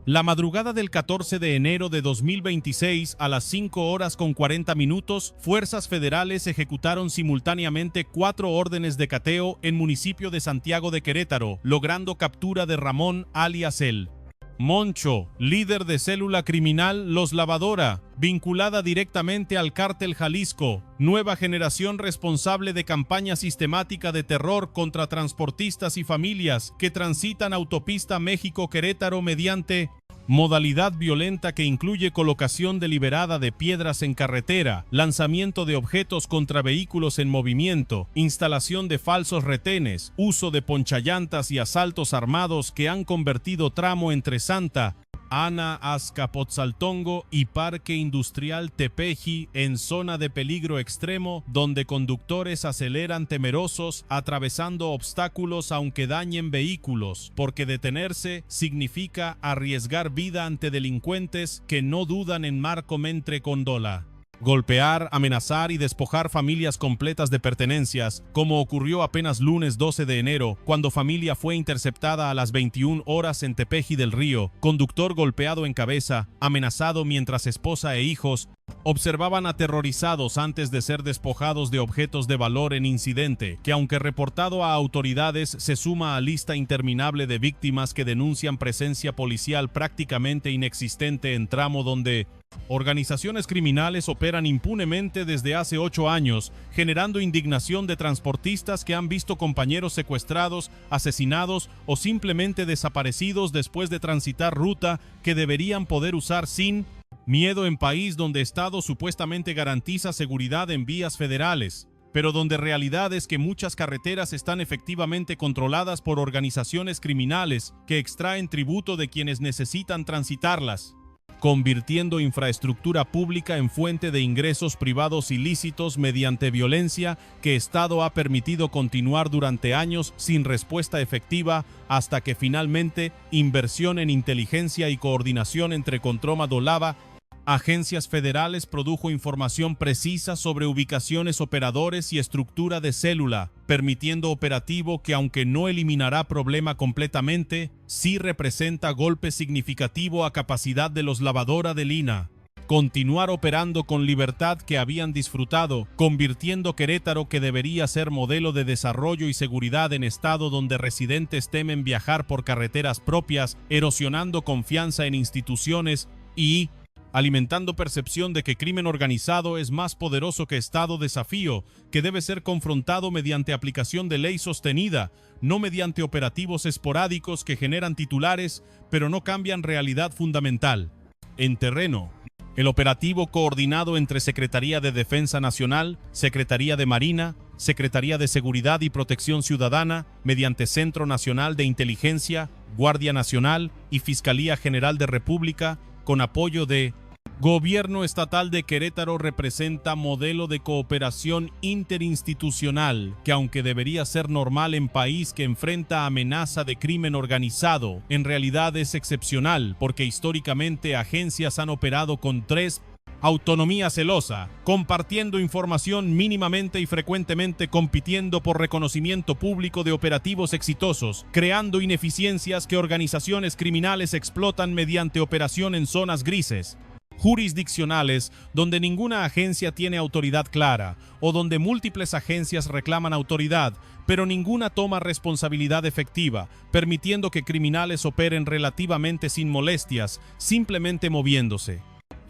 La madrugada del 14 de enero de 2026, a las 5:40 fuerzas federales ejecutaron simultáneamente 4 órdenes de cateo en municipio de Santiago de Querétaro, logrando captura de Ramón alias El Moncho, líder de célula criminal Los Lavadora, vinculada directamente al cártel Jalisco, nueva generación responsable de campaña sistemática de terror contra transportistas y familias que transitan autopista México-Querétaro mediante modalidad violenta que incluye colocación deliberada de piedras en carretera, lanzamiento de objetos contra vehículos en movimiento, instalación de falsos retenes, uso de ponchallantas y asaltos armados que han convertido tramo entre Santa Ana, Azcapotzaltongo y Parque Industrial Tepeji en zona de peligro extremo, donde conductores aceleran temerosos atravesando obstáculos aunque dañen vehículos, porque detenerse significa arriesgar vida ante delincuentes que no dudan en marcomentre condola. Golpear, amenazar y despojar familias completas de pertenencias, como ocurrió apenas lunes 12 de enero, cuando familia fue interceptada a las 21 horas en Tepeji del Río, conductor golpeado en cabeza, amenazado mientras esposa e hijos observaban aterrorizados antes de ser despojados de objetos de valor en incidente, que aunque reportado a autoridades se suma a lista interminable de víctimas que denuncian presencia policial prácticamente inexistente en tramo donde organizaciones criminales operan impunemente desde hace 8 años, generando indignación de transportistas que han visto compañeros secuestrados, asesinados o simplemente desaparecidos después de transitar ruta que deberían poder usar sin miedo en país donde Estado supuestamente garantiza seguridad en vías federales, pero donde realidad es que muchas carreteras están efectivamente controladas por organizaciones criminales que extraen tributo de quienes necesitan transitarlas, convirtiendo infraestructura pública en fuente de ingresos privados ilícitos mediante violencia que Estado ha permitido continuar durante años sin respuesta efectiva hasta que finalmente inversión en inteligencia y coordinación entre Controma Dolava, agencias federales produjo información precisa sobre ubicaciones, operadores y estructura de célula, permitiendo operativo que, aunque no eliminará problema completamente, sí representa golpe significativo a capacidad de los Lavadora de Lina. Continuar operando con libertad que habían disfrutado, convirtiendo Querétaro, que debería ser modelo de desarrollo y seguridad en estado donde residentes temen viajar por carreteras propias, erosionando confianza en instituciones y alimentando percepción de que crimen organizado es más poderoso que Estado desafío, que debe ser confrontado mediante aplicación de ley sostenida, no mediante operativos esporádicos que generan titulares, pero no cambian realidad fundamental. En terreno, el operativo coordinado entre Secretaría de Defensa Nacional, Secretaría de Marina, Secretaría de Seguridad y Protección Ciudadana, mediante Centro Nacional de Inteligencia, Guardia Nacional y Fiscalía General de República, con apoyo de Gobierno Estatal de Querétaro, representa modelo de cooperación interinstitucional que, aunque debería ser normal en país que enfrenta amenaza de crimen organizado, en realidad es excepcional porque históricamente agencias han operado con 3 autonomía celosa, compartiendo información mínimamente y frecuentemente compitiendo por reconocimiento público de operativos exitosos, creando ineficiencias que organizaciones criminales explotan mediante operación en zonas grises, jurisdiccionales, donde ninguna agencia tiene autoridad clara, o donde múltiples agencias reclaman autoridad, pero ninguna toma responsabilidad efectiva, permitiendo que criminales operen relativamente sin molestias, simplemente moviéndose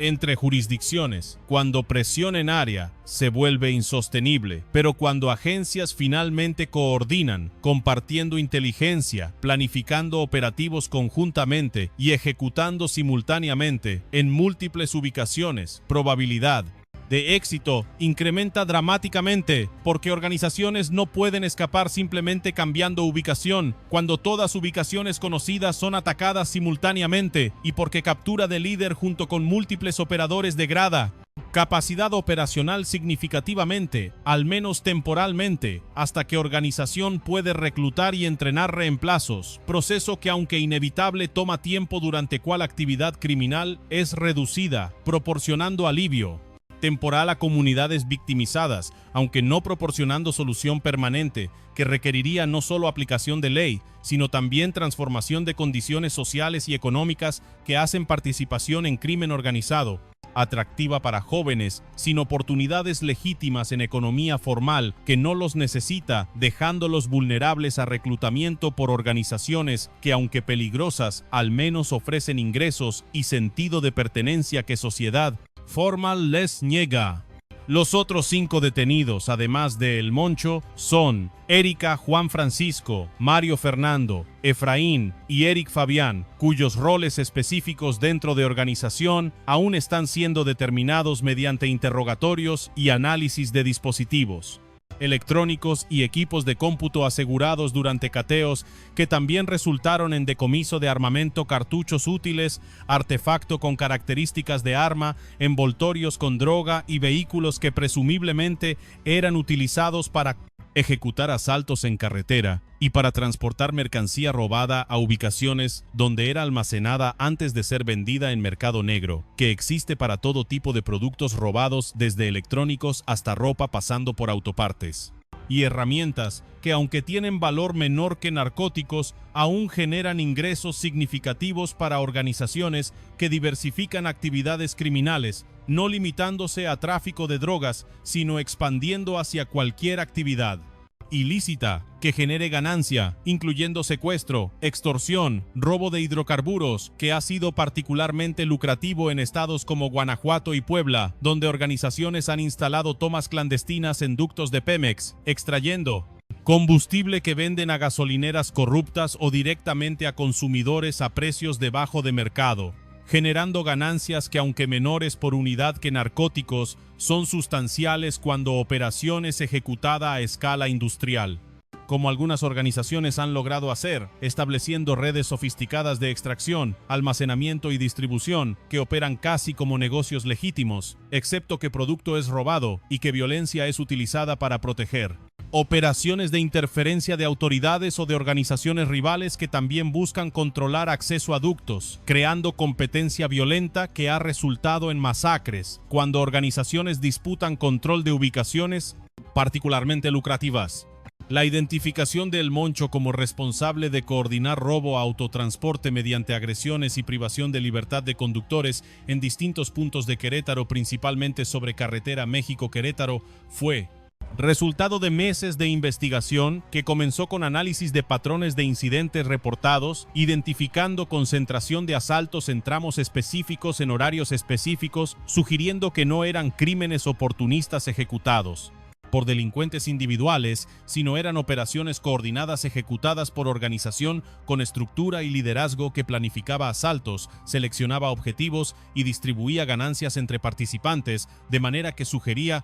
entre jurisdicciones, cuando presión en área se vuelve insostenible, pero cuando agencias finalmente coordinan, compartiendo inteligencia, planificando operativos conjuntamente y ejecutando simultáneamente en múltiples ubicaciones, probabilidad de éxito incrementa dramáticamente, porque organizaciones no pueden escapar simplemente cambiando ubicación, cuando todas ubicaciones conocidas son atacadas simultáneamente, y porque captura de líder junto con múltiples operadores degrada capacidad operacional significativamente, al menos temporalmente, hasta que organización puede reclutar y entrenar reemplazos, proceso que, aunque inevitable, toma tiempo, durante cual actividad criminal es reducida, proporcionando alivio temporal a comunidades victimizadas, aunque no proporcionando solución permanente, que requeriría no solo aplicación de ley, sino también transformación de condiciones sociales y económicas que hacen participación en crimen organizado atractiva para jóvenes, sin oportunidades legítimas en economía formal que no los necesita, dejándolos vulnerables a reclutamiento por organizaciones que, aunque peligrosas, al menos ofrecen ingresos y sentido de pertenencia que sociedad formal les niega. Los otros 5 detenidos, además de El Moncho, son Erika Juan Francisco, Mario Fernando, Efraín y Eric Fabián, cuyos roles específicos dentro de organización aún están siendo determinados mediante interrogatorios y análisis de dispositivos electrónicos y equipos de cómputo asegurados durante cateos que también resultaron en decomiso de armamento, cartuchos útiles, artefacto con características de arma, envoltorios con droga y vehículos que presumiblemente eran utilizados para ejecutar asaltos en carretera y para transportar mercancía robada a ubicaciones donde era almacenada antes de ser vendida en mercado negro, que existe para todo tipo de productos robados, desde electrónicos hasta ropa, pasando por autopartes. Y herramientas que, aunque tienen valor menor que narcóticos, aún generan ingresos significativos para organizaciones que diversifican actividades criminales, no limitándose a tráfico de drogas, sino expandiendo hacia cualquier actividad ilícita que genere ganancia, incluyendo secuestro, extorsión, robo de hidrocarburos, que ha sido particularmente lucrativo en estados como Guanajuato y Puebla, donde organizaciones han instalado tomas clandestinas en ductos de Pemex, extrayendo combustible que venden a gasolineras corruptas o directamente a consumidores a precios debajo de mercado, generando ganancias que, aunque menores por unidad que narcóticos, son sustanciales cuando operación es ejecutada a escala industrial, como algunas organizaciones han logrado hacer, estableciendo redes sofisticadas de extracción, almacenamiento y distribución que operan casi como negocios legítimos, excepto que producto es robado y que violencia es utilizada para proteger. Operaciones de interferencia de autoridades o de organizaciones rivales que también buscan controlar acceso a ductos, creando competencia violenta que ha resultado en masacres, cuando organizaciones disputan control de ubicaciones particularmente lucrativas. La identificación de El Moncho como responsable de coordinar robo a autotransporte mediante agresiones y privación de libertad de conductores en distintos puntos de Querétaro, principalmente sobre carretera México-Querétaro, fue resultado de meses de investigación que comenzó con análisis de patrones de incidentes reportados, identificando concentración de asaltos en tramos específicos en horarios específicos, sugiriendo que no eran crímenes oportunistas ejecutados por delincuentes individuales, sino eran operaciones coordinadas ejecutadas por organización con estructura y liderazgo que planificaba asaltos, seleccionaba objetivos y distribuía ganancias entre participantes, de manera que sugería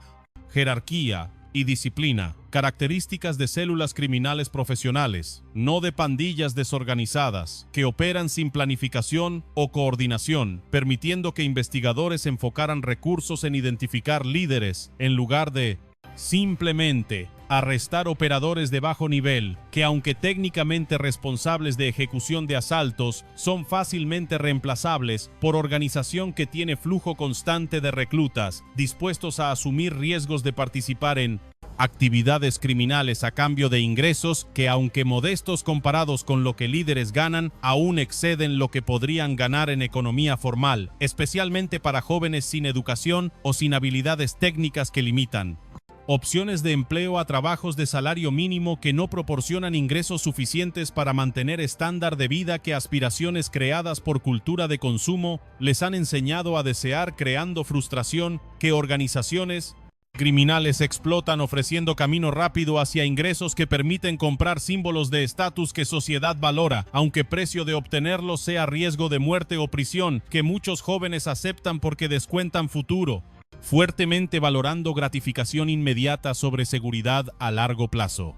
jerarquía y disciplina, características de células criminales profesionales, no de pandillas desorganizadas, que operan sin planificación o coordinación, permitiendo que investigadores enfocaran recursos en identificar líderes, en lugar de simplemente arrestar operadores de bajo nivel, que aunque técnicamente responsables de ejecución de asaltos, son fácilmente reemplazables por organización que tiene flujo constante de reclutas, dispuestos a asumir riesgos de participar en actividades criminales a cambio de ingresos que, aunque modestos comparados con lo que líderes ganan, aún exceden lo que podrían ganar en economía formal, especialmente para jóvenes sin educación o sin habilidades técnicas que limitan opciones de empleo a trabajos de salario mínimo que no proporcionan ingresos suficientes para mantener estándar de vida que aspiraciones creadas por cultura de consumo les han enseñado a desear, creando frustración que organizaciones criminales explotan, ofreciendo camino rápido hacia ingresos que permiten comprar símbolos de estatus que sociedad valora, aunque precio de obtenerlos sea riesgo de muerte o prisión, que muchos jóvenes aceptan porque descuentan futuro, fuertemente valorando gratificación inmediata sobre seguridad a largo plazo.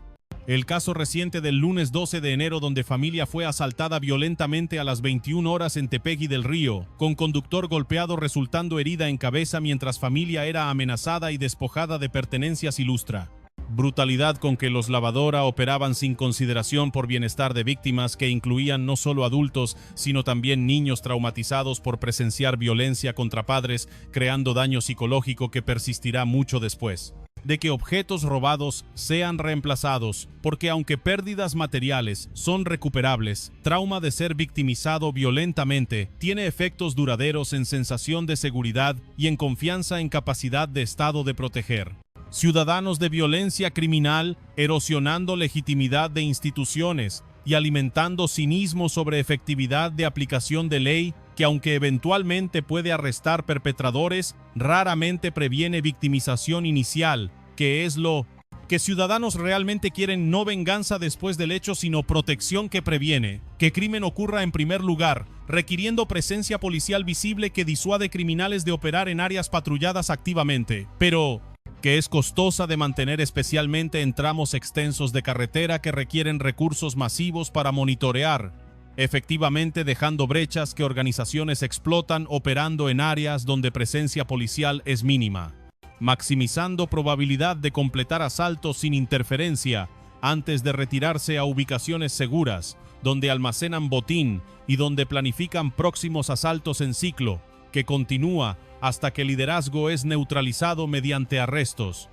El caso reciente del lunes 12 de enero, donde familia fue asaltada violentamente a las 21 horas en Tepegui del Río, con conductor golpeado resultando herida en cabeza mientras familia era amenazada y despojada de pertenencias, ilustra brutalidad con que los lavadora operaban sin consideración por bienestar de víctimas que incluían no solo adultos, sino también niños traumatizados por presenciar violencia contra padres, creando daño psicológico que persistirá mucho después. De que objetos robados sean reemplazados, porque aunque pérdidas materiales son recuperables, trauma de ser victimizado violentamente tiene efectos duraderos en sensación de seguridad y en confianza en capacidad de Estado de proteger. Ciudadanos de violencia criminal erosionando legitimidad de instituciones y alimentando cinismo sobre efectividad de aplicación de ley que, aunque eventualmente puede arrestar perpetradores, raramente previene victimización inicial, que es lo que ciudadanos realmente quieren: no venganza después del hecho, sino protección que previene que crimen ocurra en primer lugar, requiriendo presencia policial visible que disuade criminales de operar en áreas patrulladas activamente, pero que es costosa de mantener, especialmente en tramos extensos de carretera que requieren recursos masivos para monitorear efectivamente, dejando brechas que organizaciones explotan operando en áreas donde presencia policial es mínima, maximizando probabilidad de completar asaltos sin interferencia antes de retirarse a ubicaciones seguras, donde almacenan botín y donde planifican próximos asaltos en ciclo, que continúa hasta que el liderazgo es neutralizado mediante arrestos,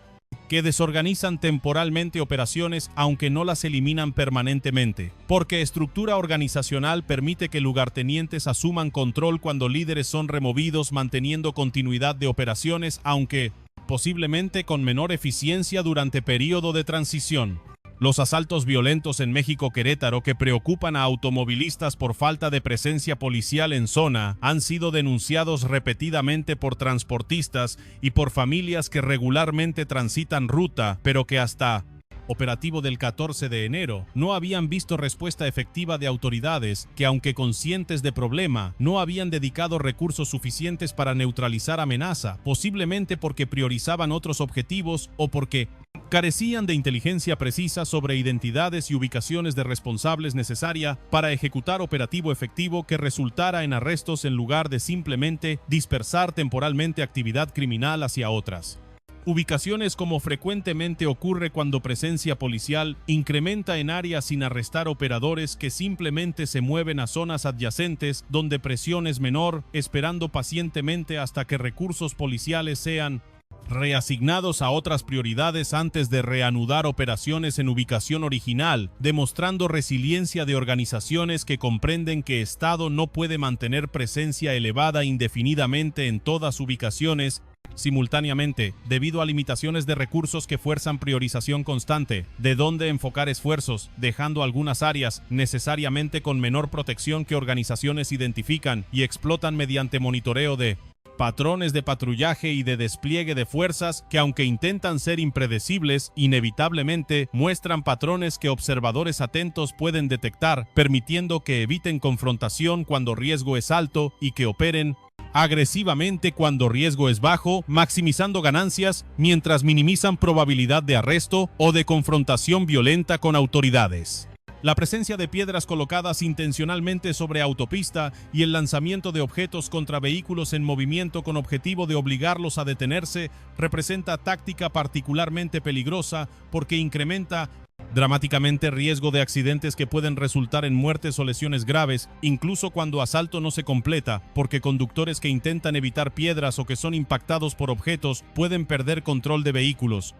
que desorganizan temporalmente operaciones aunque no las eliminan permanentemente, porque estructura organizacional permite que lugartenientes asuman control cuando líderes son removidos, manteniendo continuidad de operaciones, aunque posiblemente con menor eficiencia durante periodo de transición. Los asaltos violentos en México-Querétaro, que preocupan a automovilistas por falta de presencia policial en zona, han sido denunciados repetidamente por transportistas y por familias que regularmente transitan ruta, pero que hasta operativo del 14 de enero no habían visto respuesta efectiva de autoridades que, aunque conscientes de problema, no habían dedicado recursos suficientes para neutralizar amenaza, posiblemente porque priorizaban otros objetivos o porque carecían de inteligencia precisa sobre identidades y ubicaciones de responsables necesaria para ejecutar operativo efectivo que resultara en arrestos en lugar de simplemente dispersar temporalmente actividad criminal hacia otras ubicaciones, como frecuentemente ocurre cuando presencia policial incrementa en áreas sin arrestar operadores que simplemente se mueven a zonas adyacentes donde presión es menor, esperando pacientemente hasta que recursos policiales sean reasignados a otras prioridades antes de reanudar operaciones en ubicación original, demostrando resiliencia de organizaciones que comprenden que Estado no puede mantener presencia elevada indefinidamente en todas ubicaciones simultáneamente, debido a limitaciones de recursos que fuerzan priorización constante, de dónde enfocar esfuerzos, dejando algunas áreas necesariamente con menor protección que organizaciones identifican y explotan mediante monitoreo de patrones de patrullaje y de despliegue de fuerzas que, aunque intentan ser impredecibles, inevitablemente muestran patrones que observadores atentos pueden detectar, permitiendo que eviten confrontación cuando riesgo es alto y que operen agresivamente cuando riesgo es bajo, maximizando ganancias mientras minimizan probabilidad de arresto o de confrontación violenta con autoridades. La presencia de piedras colocadas intencionalmente sobre autopista y el lanzamiento de objetos contra vehículos en movimiento con objetivo de obligarlos a detenerse representa táctica particularmente peligrosa porque incrementa dramáticamente riesgo de accidentes que pueden resultar en muertes o lesiones graves, incluso cuando asalto no se completa, porque conductores que intentan evitar piedras o que son impactados por objetos pueden perder control de vehículos,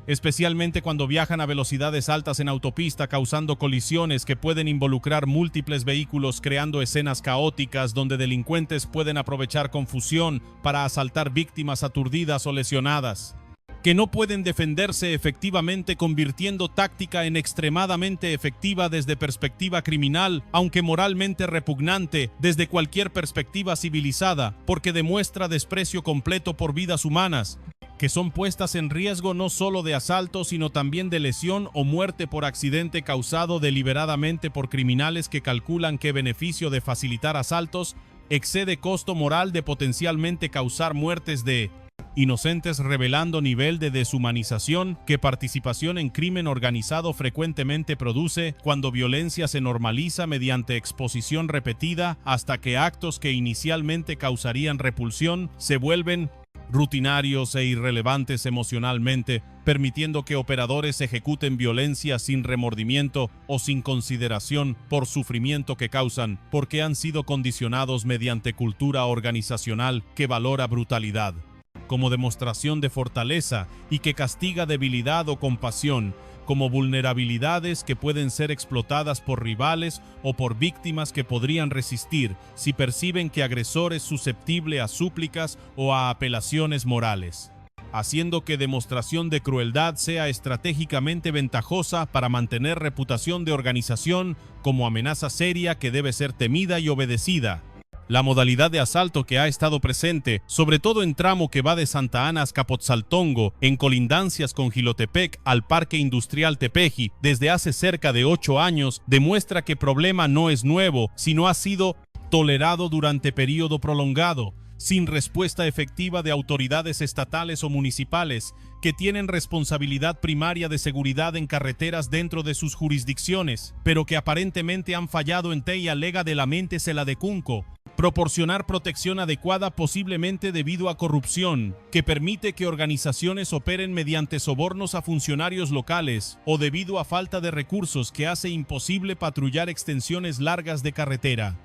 especialmente cuando viajan a velocidades altas en autopista, causando colisiones que pueden involucrar múltiples vehículos, creando escenas caóticas donde delincuentes pueden aprovechar confusión para asaltar víctimas aturdidas o lesionadas, que no pueden defenderse efectivamente, convirtiendo táctica en extremadamente efectiva desde perspectiva criminal, aunque moralmente repugnante desde cualquier perspectiva civilizada, porque demuestra desprecio completo por vidas humanas, que son puestas en riesgo no solo de asalto, sino también de lesión o muerte por accidente causado deliberadamente por criminales que calculan que beneficio de facilitar asaltos excede costo moral de potencialmente causar muertes de inocentes, revelando nivel de deshumanización que participación en crimen organizado frecuentemente produce cuando violencia se normaliza mediante exposición repetida hasta que actos que inicialmente causarían repulsión se vuelven rutinarios e irrelevantes emocionalmente, permitiendo que operadores ejecuten violencia sin remordimiento o sin consideración por sufrimiento que causan, porque han sido condicionados mediante cultura organizacional que valora brutalidad como demostración de fortaleza y que castiga debilidad o compasión como vulnerabilidades que pueden ser explotadas por rivales o por víctimas que podrían resistir si perciben que agresor es susceptible a súplicas o a apelaciones morales, haciendo que demostración de crueldad sea estratégicamente ventajosa para mantener reputación de organización como amenaza seria que debe ser temida y obedecida. La modalidad de asalto que ha estado presente, sobre todo en tramo que va de Santa Ana a Azcapotzaltongo, en colindancias con Jilotepec al Parque Industrial Tepeji, desde hace cerca de 8 años, demuestra que el problema no es nuevo, sino ha sido tolerado durante periodo prolongado, sin respuesta efectiva de autoridades estatales o municipales que tienen responsabilidad primaria de seguridad en carreteras dentro de sus jurisdicciones, pero que aparentemente han fallado en Teia Lega de la Mente Cela de Cunco. Proporcionar protección adecuada posiblemente debido a corrupción, que permite que organizaciones operen mediante sobornos a funcionarios locales o debido a falta de recursos que hace imposible patrullar extensiones largas de carretera.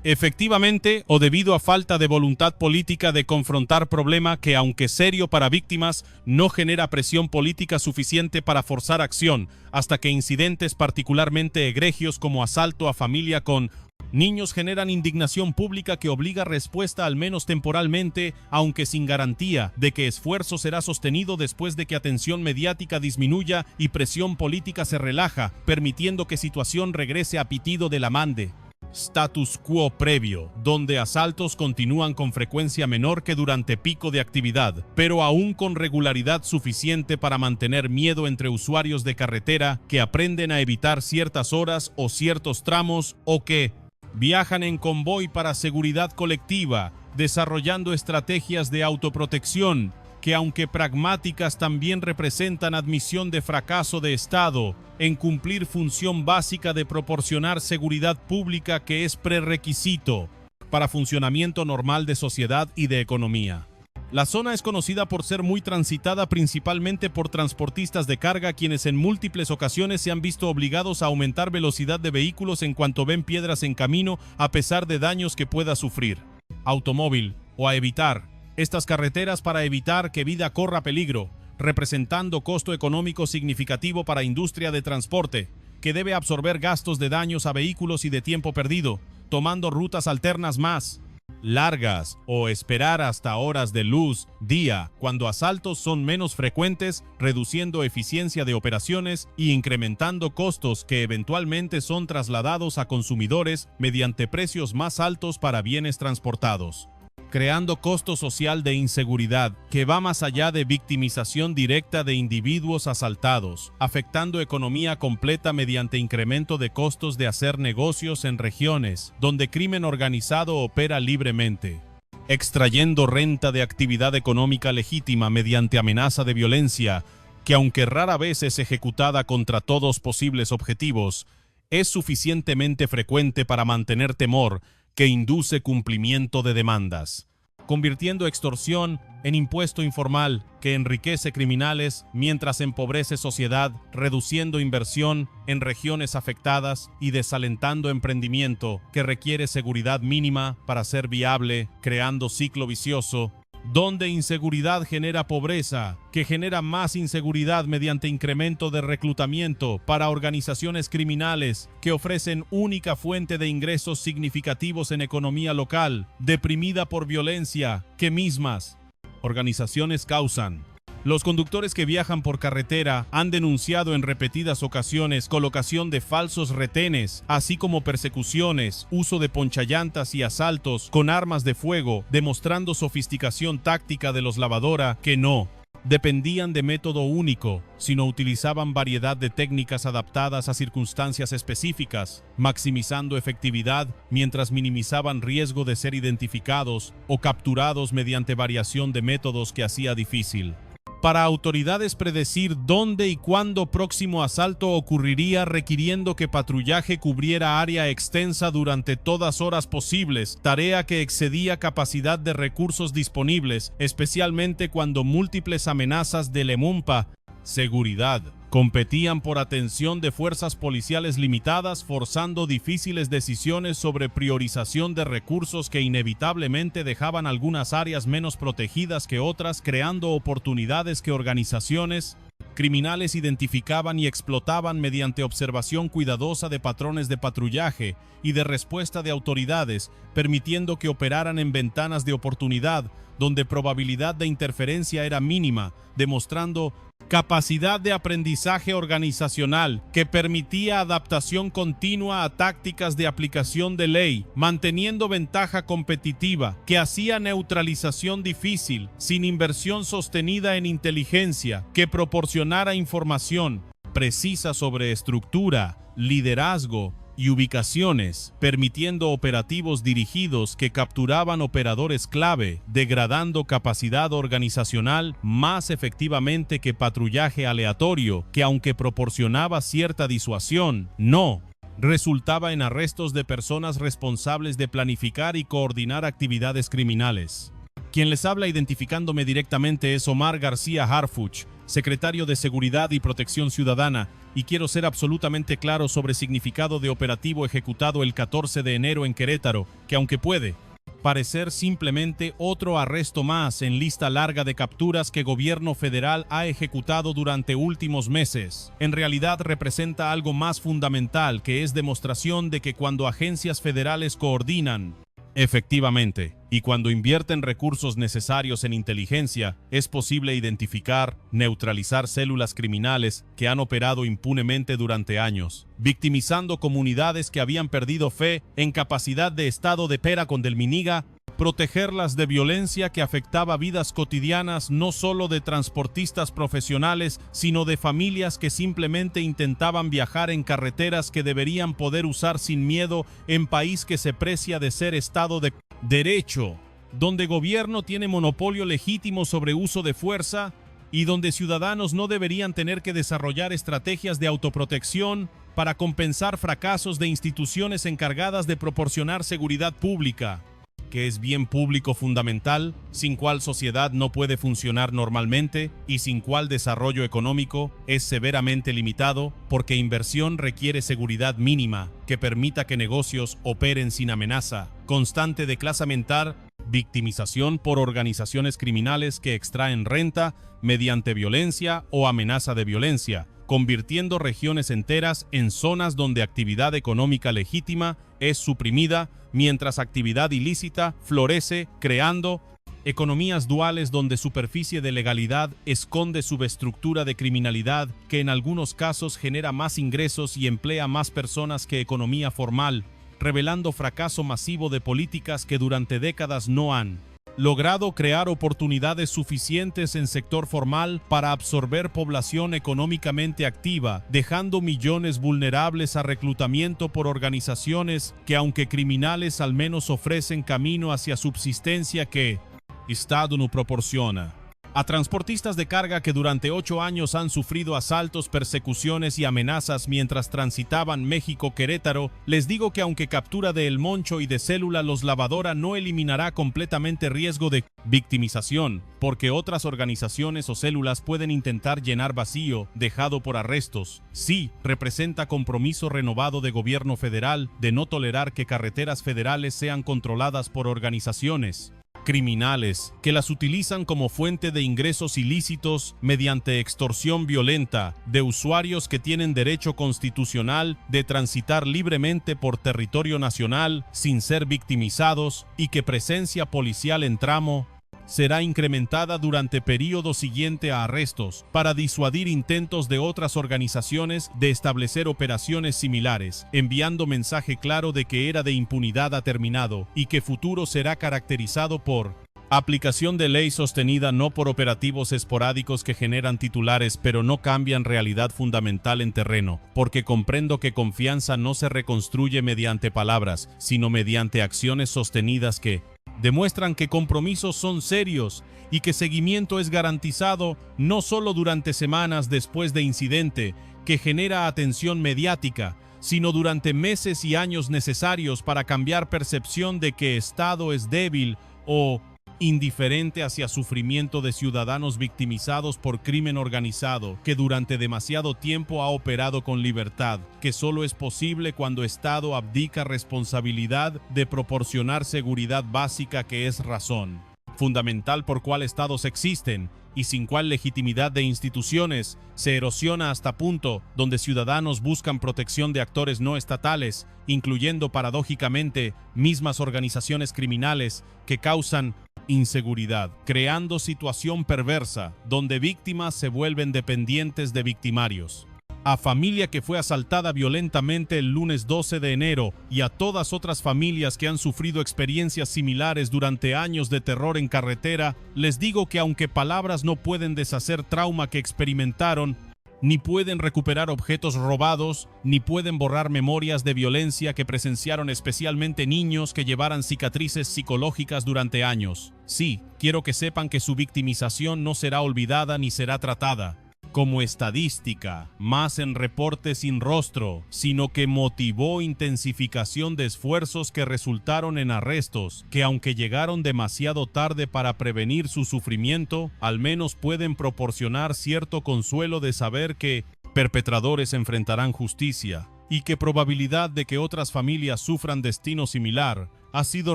Efectivamente, o debido a falta de voluntad política de confrontar problema que, aunque serio para víctimas, no genera presión política suficiente para forzar acción, hasta que incidentes particularmente egregios como asalto a familia con niños generan indignación pública que obliga respuesta al menos temporalmente, aunque sin garantía de que esfuerzo será sostenido después de que atención mediática disminuya y presión política se relaja, permitiendo que situación regrese a pitido de la mande. Status quo previo, donde asaltos continúan con frecuencia menor que durante pico de actividad, pero aún con regularidad suficiente para mantener miedo entre usuarios de carretera que aprenden a evitar ciertas horas o ciertos tramos o que viajan en convoy para seguridad colectiva, desarrollando estrategias de autoprotección que, aunque pragmáticas, también representan admisión de fracaso de Estado en cumplir función básica de proporcionar seguridad pública que es prerequisito para funcionamiento normal de sociedad y de economía. La zona es conocida por ser muy transitada principalmente por transportistas de carga quienes en múltiples ocasiones se han visto obligados a aumentar velocidad de vehículos en cuanto ven piedras en camino a pesar de daños que pueda sufrir automóvil o a evitar estas carreteras para evitar que vida corra peligro, representando costo económico significativo para industria de transporte, que debe absorber gastos de daños a vehículos y de tiempo perdido, tomando rutas alternas más largas o esperar hasta horas de luz, día, cuando asaltos son menos frecuentes, reduciendo eficiencia de operaciones y incrementando costos que eventualmente son trasladados a consumidores mediante precios más altos para bienes transportados, creando costo social de inseguridad que va más allá de victimización directa de individuos asaltados, afectando economía completa mediante incremento de costos de hacer negocios en regiones donde crimen organizado opera libremente, extrayendo renta de actividad económica legítima mediante amenaza de violencia que, aunque rara vez es ejecutada contra todos posibles objetivos, es suficientemente frecuente para mantener temor que induce cumplimiento de demandas, convirtiendo extorsión en impuesto informal que enriquece criminales mientras empobrece sociedad, reduciendo inversión en regiones afectadas y desalentando emprendimiento que requiere seguridad mínima para ser viable, creando ciclo vicioso donde inseguridad genera pobreza, que genera más inseguridad mediante incremento de reclutamiento para organizaciones criminales que ofrecen única fuente de ingresos significativos en economía local, deprimida por violencia, que mismas organizaciones causan. Los conductores que viajan por carretera han denunciado en repetidas ocasiones colocación de falsos retenes, así como persecuciones, uso de ponchallantas y asaltos con armas de fuego, demostrando sofisticación táctica de los lavadora que no dependían de método único, sino utilizaban variedad de técnicas adaptadas a circunstancias específicas, maximizando efectividad mientras minimizaban riesgo de ser identificados o capturados mediante variación de métodos que hacía difícil Para autoridades predecir dónde y cuándo próximo asalto ocurriría, requiriendo que patrullaje cubriera área extensa durante todas horas posibles, tarea que excedía capacidad de recursos disponibles, especialmente cuando múltiples amenazas de Lumumba, seguridad, competían por atención de fuerzas policiales limitadas, forzando difíciles decisiones sobre priorización de recursos que inevitablemente dejaban algunas áreas menos protegidas que otras, creando oportunidades que organizaciones criminales identificaban y explotaban mediante observación cuidadosa de patrones de patrullaje y de respuesta de autoridades, permitiendo que operaran en ventanas de oportunidad donde probabilidad de interferencia era mínima, demostrando capacidad de aprendizaje organizacional que permitía adaptación continua a tácticas de aplicación de ley, manteniendo ventaja competitiva que hacía neutralización difícil, sin inversión sostenida en inteligencia, que proporcionara información precisa sobre estructura, liderazgo y ubicaciones, permitiendo operativos dirigidos que capturaban operadores clave, degradando capacidad organizacional más efectivamente que patrullaje aleatorio, que aunque proporcionaba cierta disuasión, no resultaba en arrestos de personas responsables de planificar y coordinar actividades criminales. Quien les habla identificándome directamente es Omar García Harfuch, secretario de Seguridad y Protección Ciudadana, y quiero ser absolutamente claro sobre el significado de operativo ejecutado el 14 de enero en Querétaro, que aunque puede parecer simplemente otro arresto más en lista larga de capturas que gobierno federal ha ejecutado durante últimos meses, en realidad representa algo más fundamental, que es demostración de que cuando agencias federales coordinan efectivamente, y cuando invierten recursos necesarios en inteligencia, es posible identificar, neutralizar células criminales que han operado impunemente durante años, victimizando comunidades que habían perdido fe en capacidad de Estado de Pera con Delminiga, protegerlas de violencia que afectaba vidas cotidianas no solo de transportistas profesionales, sino de familias que simplemente intentaban viajar en carreteras que deberían poder usar sin miedo en país que se precia de ser Estado de Derecho, donde gobierno tiene monopolio legítimo sobre uso de fuerza y donde ciudadanos no deberían tener que desarrollar estrategias de autoprotección para compensar fracasos de instituciones encargadas de proporcionar seguridad pública, que es bien público fundamental, sin cual sociedad no puede funcionar normalmente y sin cual desarrollo económico es severamente limitado, porque inversión requiere seguridad mínima que permita que negocios operen sin amenaza constante de clase mental, victimización por organizaciones criminales que extraen renta mediante violencia o amenaza de violencia, convirtiendo regiones enteras en zonas donde actividad económica legítima es suprimida, mientras actividad ilícita florece, creando economías duales donde superficie de legalidad esconde subestructura de criminalidad que en algunos casos genera más ingresos y emplea más personas que economía formal, revelando fracaso masivo de políticas que durante décadas no han logrado crear oportunidades suficientes en sector formal para absorber población económicamente activa, dejando millones vulnerables a reclutamiento por organizaciones que, aunque criminales, al menos ofrecen camino hacia subsistencia que Estado no proporciona. A transportistas de carga que durante 8 años han sufrido asaltos, persecuciones y amenazas mientras transitaban México-Querétaro, les digo que aunque captura de El Moncho y de Célula Los Lavadora no eliminará completamente riesgo de victimización, porque otras organizaciones o células pueden intentar llenar vacío dejado por arrestos. Sí, representa compromiso renovado de gobierno federal de no tolerar que carreteras federales sean controladas por organizaciones criminales que las utilizan como fuente de ingresos ilícitos mediante extorsión violenta de usuarios que tienen derecho constitucional de transitar libremente por territorio nacional sin ser victimizados y que presencia policial en tramo será incrementada durante periodo siguiente a arrestos para disuadir intentos de otras organizaciones de establecer operaciones similares, enviando mensaje claro de que era de impunidad ha terminado y que futuro será caracterizado por aplicación de ley sostenida no por operativos esporádicos que generan titulares pero no cambian realidad fundamental en terreno, porque comprendo que confianza no se reconstruye mediante palabras, sino mediante acciones sostenidas que demuestran que compromisos son serios y que seguimiento es garantizado no solo durante semanas después de incidente, que genera atención mediática, sino durante meses y años necesarios para cambiar percepción de que Estado es débil o indiferente hacia sufrimiento de ciudadanos victimizados por crimen organizado, que durante demasiado tiempo ha operado con libertad, que solo es posible cuando Estado abdica responsabilidad de proporcionar seguridad básica, que es razón fundamental por cual Estados existen y sin cual legitimidad de instituciones se erosiona hasta punto donde ciudadanos buscan protección de actores no estatales, incluyendo paradójicamente mismas organizaciones criminales que causan inseguridad, creando situación perversa donde víctimas se vuelven dependientes de victimarios. A familia que fue asaltada violentamente el lunes 12 de enero y a todas otras familias que han sufrido experiencias similares durante años de terror en carretera, les digo que aunque palabras no pueden deshacer trauma que experimentaron, ni pueden recuperar objetos robados, ni pueden borrar memorias de violencia que presenciaron, especialmente niños que llevaran cicatrices psicológicas durante años. Sí, quiero que sepan que su victimización no será olvidada ni será tratada como estadística, más en reporte sin rostro, sino que motivó intensificación de esfuerzos que resultaron en arrestos, que aunque llegaron demasiado tarde para prevenir su sufrimiento, al menos pueden proporcionar cierto consuelo de saber que perpetradores enfrentarán justicia, y que probabilidad de que otras familias sufran destino similar ha sido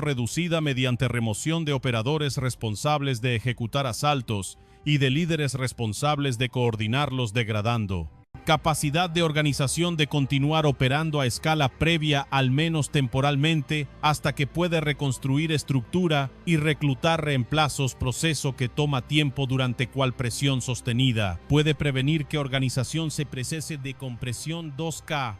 reducida mediante remoción de operadores responsables de ejecutar asaltos y de líderes responsables de coordinarlos, degradando capacidad de organización de continuar operando a escala previa, al menos temporalmente, hasta que puede reconstruir estructura y reclutar reemplazos, proceso que toma tiempo durante cual presión sostenida puede prevenir que organización se precese de compresión 2K.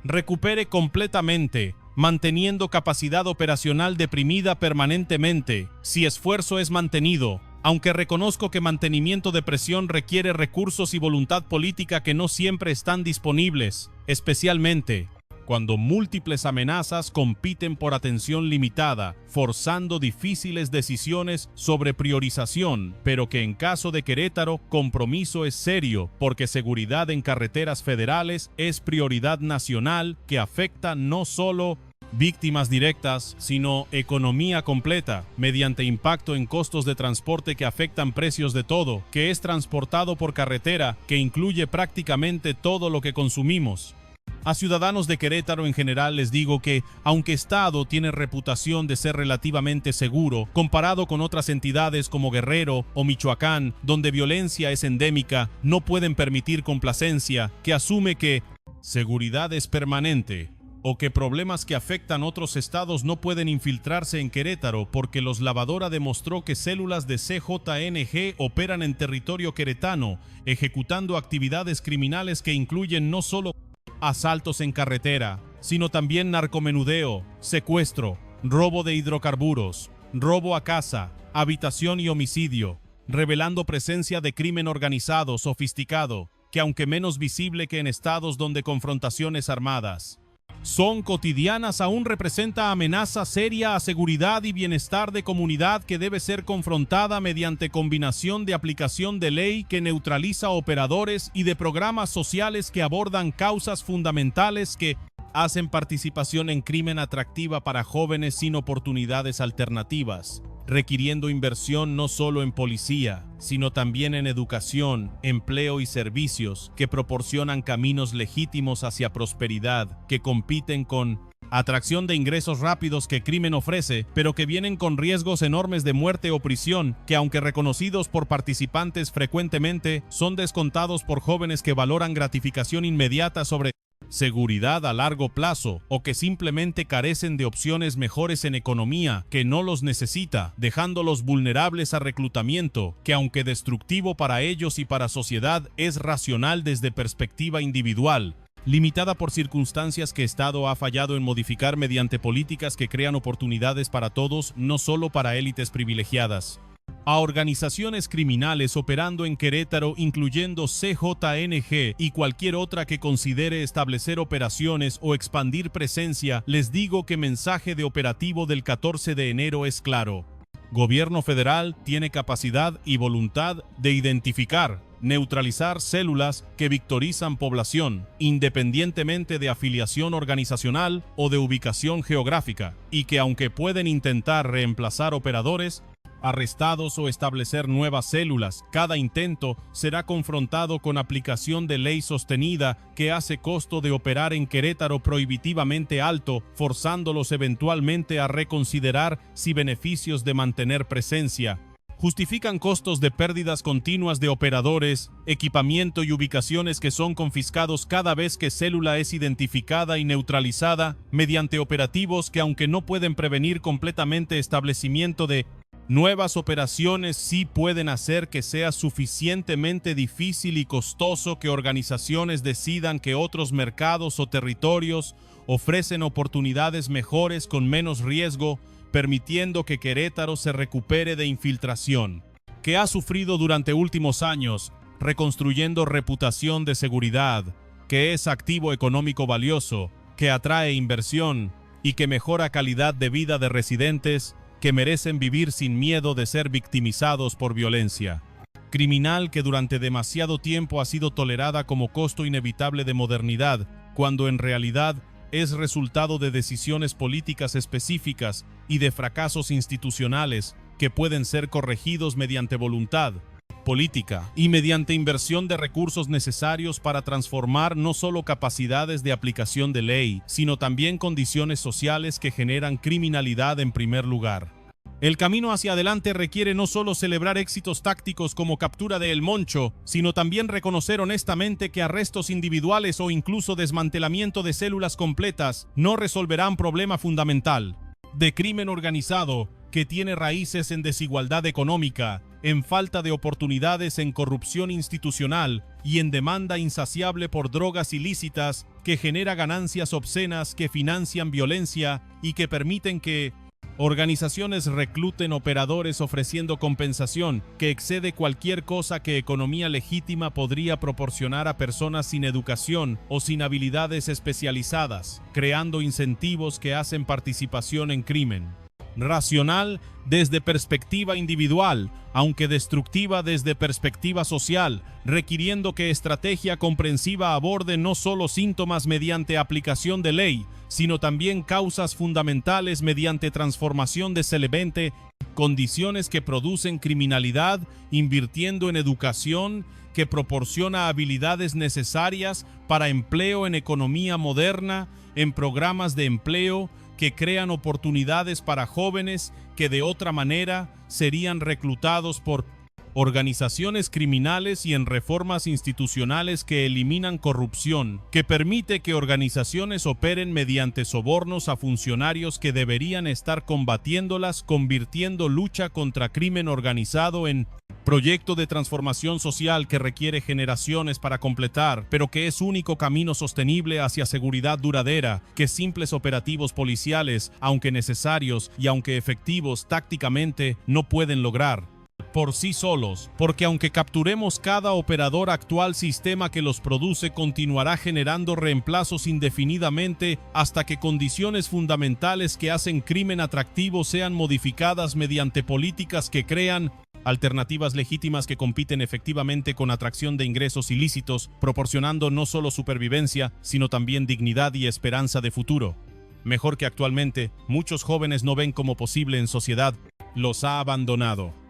Recupere completamente, manteniendo capacidad operacional deprimida permanentemente, si esfuerzo es mantenido. Aunque reconozco que mantenimiento de presión requiere recursos y voluntad política que no siempre están disponibles, especialmente cuando múltiples amenazas compiten por atención limitada, forzando difíciles decisiones sobre priorización, pero que en caso de Querétaro, compromiso es serio, porque seguridad en carreteras federales es prioridad nacional que afecta no solo víctimas directas, sino economía completa, mediante impacto en costos de transporte que afectan precios de todo, que es transportado por carretera, que incluye prácticamente todo lo que consumimos. A ciudadanos de Querétaro en general les digo que, aunque Estado tiene reputación de ser relativamente seguro, comparado con otras entidades como Guerrero o Michoacán, donde violencia es endémica, no pueden permitir complacencia, que asume que seguridad es permanente, o que problemas que afectan otros estados no pueden infiltrarse en Querétaro porque los Lavadora demostró que células de CJNG operan en territorio queretano, ejecutando actividades criminales que incluyen no solo asaltos en carretera, sino también narcomenudeo, secuestro, robo de hidrocarburos, robo a casa, habitación y homicidio, revelando presencia de crimen organizado sofisticado, que aunque menos visible que en estados donde confrontaciones armadas son cotidianas, aún representa amenaza seria a seguridad y bienestar de comunidad que debe ser confrontada mediante combinación de aplicación de ley que neutraliza operadores y de programas sociales que abordan causas fundamentales que hacen participación en crimen atractiva para jóvenes sin oportunidades alternativas, requiriendo inversión no solo en policía, sino también en educación, empleo y servicios que proporcionan caminos legítimos hacia prosperidad, que compiten con atracción de ingresos rápidos que crimen ofrece, pero que vienen con riesgos enormes de muerte o prisión, que aunque reconocidos por participantes frecuentemente, son descontados por jóvenes que valoran gratificación inmediata sobre seguridad a largo plazo, o que simplemente carecen de opciones mejores en economía, que no los necesita, dejándolos vulnerables a reclutamiento, que aunque destructivo para ellos y para sociedad, es racional desde perspectiva individual, limitada por circunstancias que Estado ha fallado en modificar mediante políticas que crean oportunidades para todos, no solo para élites privilegiadas. a organizaciones criminales operando en Querétaro, incluyendo CJNG y cualquier otra que considere establecer operaciones o expandir presencia, les digo que mensaje de operativo del 14 de enero es claro. Gobierno federal tiene capacidad y voluntad de identificar, neutralizar células que victorizan población, independientemente de afiliación organizacional o de ubicación geográfica, y que aunque pueden intentar reemplazar operadores arrestados o establecer nuevas células, cada intento será confrontado con aplicación de ley sostenida que hace costo de operar en Querétaro prohibitivamente alto, forzándolos eventualmente a reconsiderar si beneficios de mantener presencia. Justifican costos de pérdidas continuas de operadores, equipamiento y ubicaciones que son confiscados cada vez que célula es identificada y neutralizada mediante operativos que, aunque no pueden prevenir completamente establecimiento de nuevas operaciones, sí pueden hacer que sea suficientemente difícil y costoso que organizaciones decidan que otros mercados o territorios ofrecen oportunidades mejores con menos riesgo, permitiendo que Querétaro se recupere de infiltración, que ha sufrido durante últimos años, reconstruyendo reputación de seguridad, que es activo económico valioso, que atrae inversión y que mejora calidad de vida de residentes que merecen vivir sin miedo de ser victimizados por violencia. Criminal que durante demasiado tiempo ha sido tolerada como costo inevitable de modernidad, cuando en realidad es resultado de decisiones políticas específicas y de fracasos institucionales que pueden ser corregidos mediante voluntad política y mediante inversión de recursos necesarios para transformar no solo capacidades de aplicación de ley, sino también condiciones sociales que generan criminalidad en primer lugar. El camino hacia adelante requiere no solo celebrar éxitos tácticos como captura de El Moncho, sino también reconocer honestamente que arrestos individuales o incluso desmantelamiento de células completas no resolverán problema fundamental de crimen organizado que tiene raíces en desigualdad económica, en falta de oportunidades, en corrupción institucional y en demanda insaciable por drogas ilícitas que genera ganancias obscenas que financian violencia y que permiten que organizaciones recluten operadores ofreciendo compensación que excede cualquier cosa que economía legítima podría proporcionar a personas sin educación o sin habilidades especializadas, creando incentivos que hacen participación en crimen. Racional desde perspectiva individual, aunque destructiva desde perspectiva social, requiriendo que estrategia comprensiva aborde no solo síntomas mediante aplicación de ley, sino también causas fundamentales mediante transformación de celemente, condiciones que producen criminalidad, invirtiendo en educación que proporciona habilidades necesarias para empleo en economía moderna, en programas de empleo que crean oportunidades para jóvenes que de otra manera serían reclutados por organizaciones criminales y en reformas institucionales que eliminan corrupción, que permite que organizaciones operen mediante sobornos a funcionarios que deberían estar combatiéndolas, convirtiendo lucha contra crimen organizado en proyecto de transformación social que requiere generaciones para completar, pero que es único camino sostenible hacia seguridad duradera, que simples operativos policiales, aunque necesarios y aunque efectivos tácticamente, no pueden lograr por sí solos, porque aunque capturemos cada operador, actual sistema que los produce continuará generando reemplazos indefinidamente hasta que condiciones fundamentales que hacen crimen atractivo sean modificadas mediante políticas que crean alternativas legítimas que compiten efectivamente con atracción de ingresos ilícitos, proporcionando no solo supervivencia, sino también dignidad y esperanza de futuro. Mejor que actualmente, muchos jóvenes no ven como posible en sociedad, los ha abandonado.